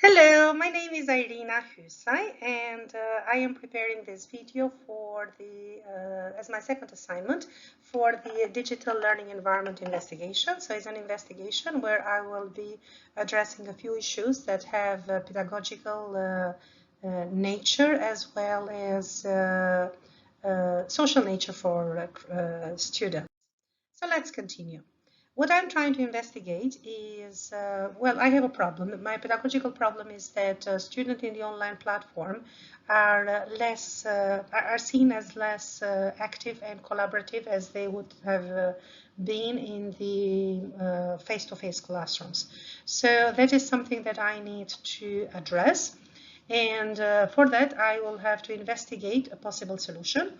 Hello, my name is Ajrina Hysaj, and I am preparing this video for as my second assignment for the digital learning environment investigation. So it's an investigation where I will be addressing a few issues that have pedagogical nature as well as social nature for students. So let's continue. What I'm trying to investigate is, well, I have a problem. My pedagogical problem is that students in the online platform are are seen as less active and collaborative as they would have been in the face-to-face classrooms. So that is something that I need to address. And for that, I will have to investigate a possible solution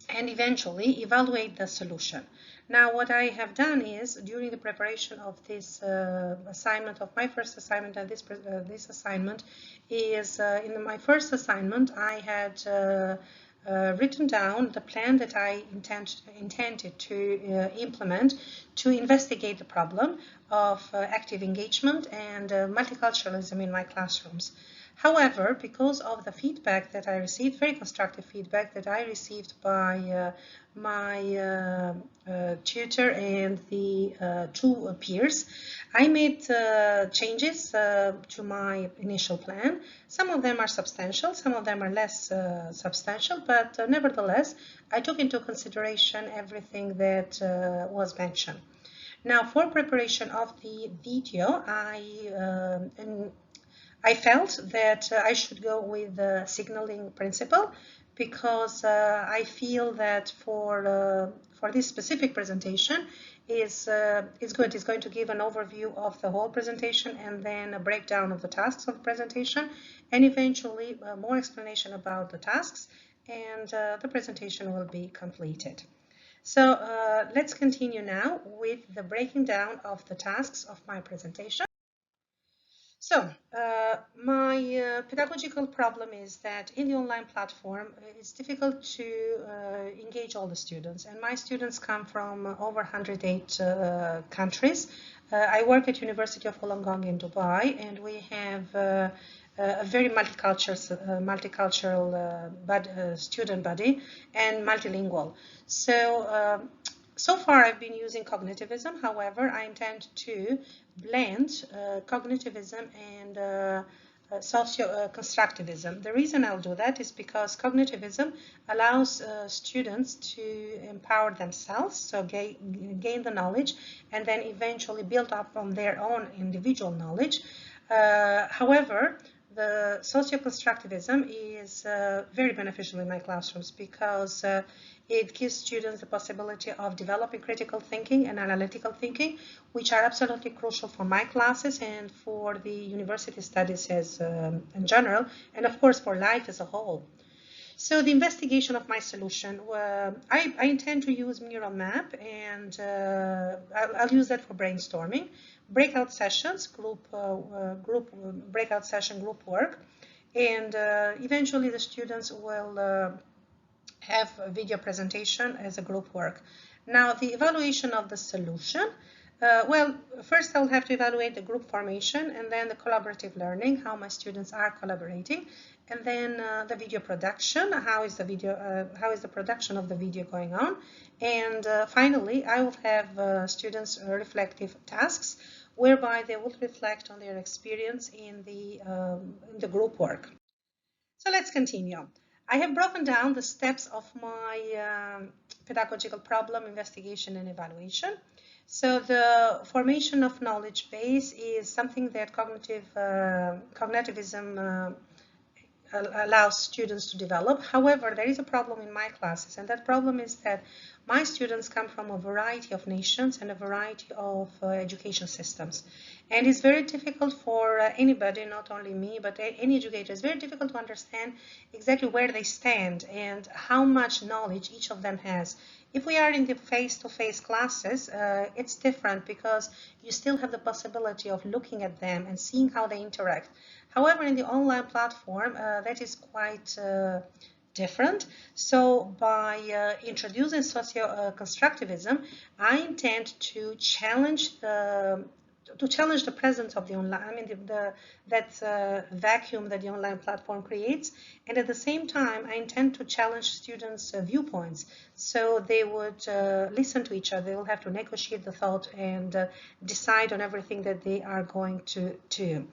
and eventually evaluate the solution. Now, what I have done is, during the preparation of this assignment, of my first assignment and this assignment, is in my first assignment, I had written down the plan that I intended to implement to investigate the problem of active engagement and multiculturalism in my classrooms. However, because of the feedback that I received, very constructive feedback that I received by my tutor and the two peers, I made changes to my initial plan. Some of them are substantial, some of them are less substantial, but nevertheless, I took into consideration everything that was mentioned. Now, for preparation of the video, I felt that I should go with the signaling principle because I feel that for this specific presentation is good. It's going to give an overview of the whole presentation and then a breakdown of the tasks of the presentation and eventually more explanation about the tasks, and the presentation will be completed. So let's continue now with the breaking down of the tasks of my presentation. So, my pedagogical problem is that in the online platform, it's difficult to engage all the students. And my students come from over 108 countries. I work at University of Wollongong in Dubai, and we have a very multicultural student body and multilingual. So far, I've been using cognitivism. However, I intend to blend cognitivism and socio-constructivism. The reason I'll do that is because cognitivism allows students to empower themselves, so gain the knowledge, and then eventually build up on their own individual knowledge. However, the socio-constructivism is very beneficial in my classrooms because it gives students the possibility of developing critical thinking and analytical thinking, which are absolutely crucial for my classes and for the university studies in general, and of course for life as a whole. So the investigation of my solution, I intend to use neural map, and I'll use that for brainstorming, breakout sessions, group breakout session group work, and eventually the students will have a video presentation as a group work. Now, the evaluation of the solution, well, first I'll have to evaluate the group formation and then the collaborative learning, how my students are collaborating, and then the video production, how is the production of the video going on, and finally I will have students reflective tasks whereby they will reflect on their experience in the group work. So let's continue. I have broken down the steps of my pedagogical problem investigation and evaluation. So the formation of knowledge base is something that cognitivism allows students to develop. However, there is a problem in my classes, and that problem is that my students come from a variety of nations and a variety of education systems. And it's very difficult for anybody, not only me, but any educator, it's very difficult to understand exactly where they stand and how much knowledge each of them has. If we are in the face-to-face classes, it's different because you still have the possibility of looking at them and seeing how they interact. However, in the online platform, that is quite different. So by introducing socio-constructivism, I intend to challenge to challenge the presence of the online, I mean, that vacuum that the online platform creates. And at the same time, I intend to challenge students' viewpoints. So they would listen to each other. They will have to negotiate the thought and decide on everything that they are going to do.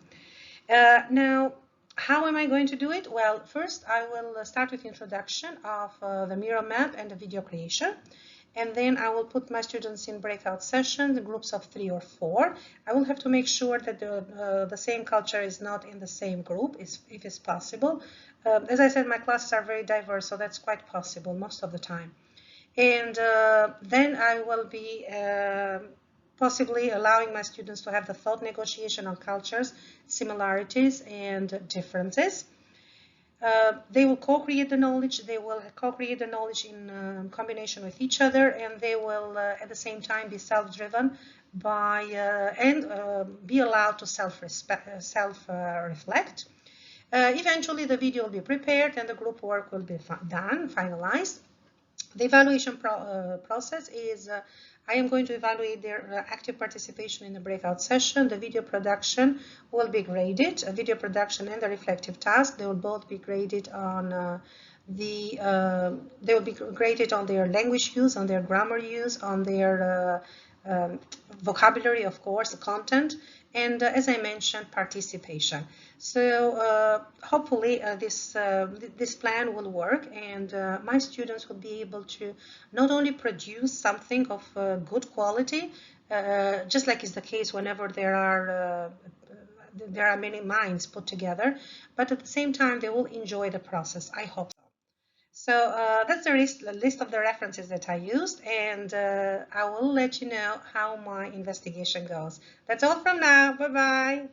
Now, how am I going to do it? Well, first I will start with introduction of the mirror map and the video creation. And then I will put my students in breakout sessions, groups of 3 or 4. I will have to make sure that the same culture is not in the same group, if it's possible. As I said, my classes are very diverse, so that's quite possible most of the time. And then I will be possibly allowing my students to have the thought negotiation on cultures, similarities, and differences. They will co-create the knowledge. They will co-create the knowledge in combination with each other, and they will at the same time be self-driven by and be allowed to self-reflect. Eventually, the video will be prepared and the group work will be done, finalized. The evaluation process is I am going to evaluate their active participation in the breakout session. The video production will be graded. Video production and the reflective task, they will both be graded on they will be graded on their language use, on their grammar use, on their vocabulary, of course, the content, and as I mentioned, participation. So hopefully this plan will work, and my students will be able to not only produce something of good quality, just like is the case whenever there are many minds put together, but at the same time they will enjoy the process. I hope so. So that's the list of the references that I used, and I will let you know how my investigation goes. That's all from now. Bye-bye.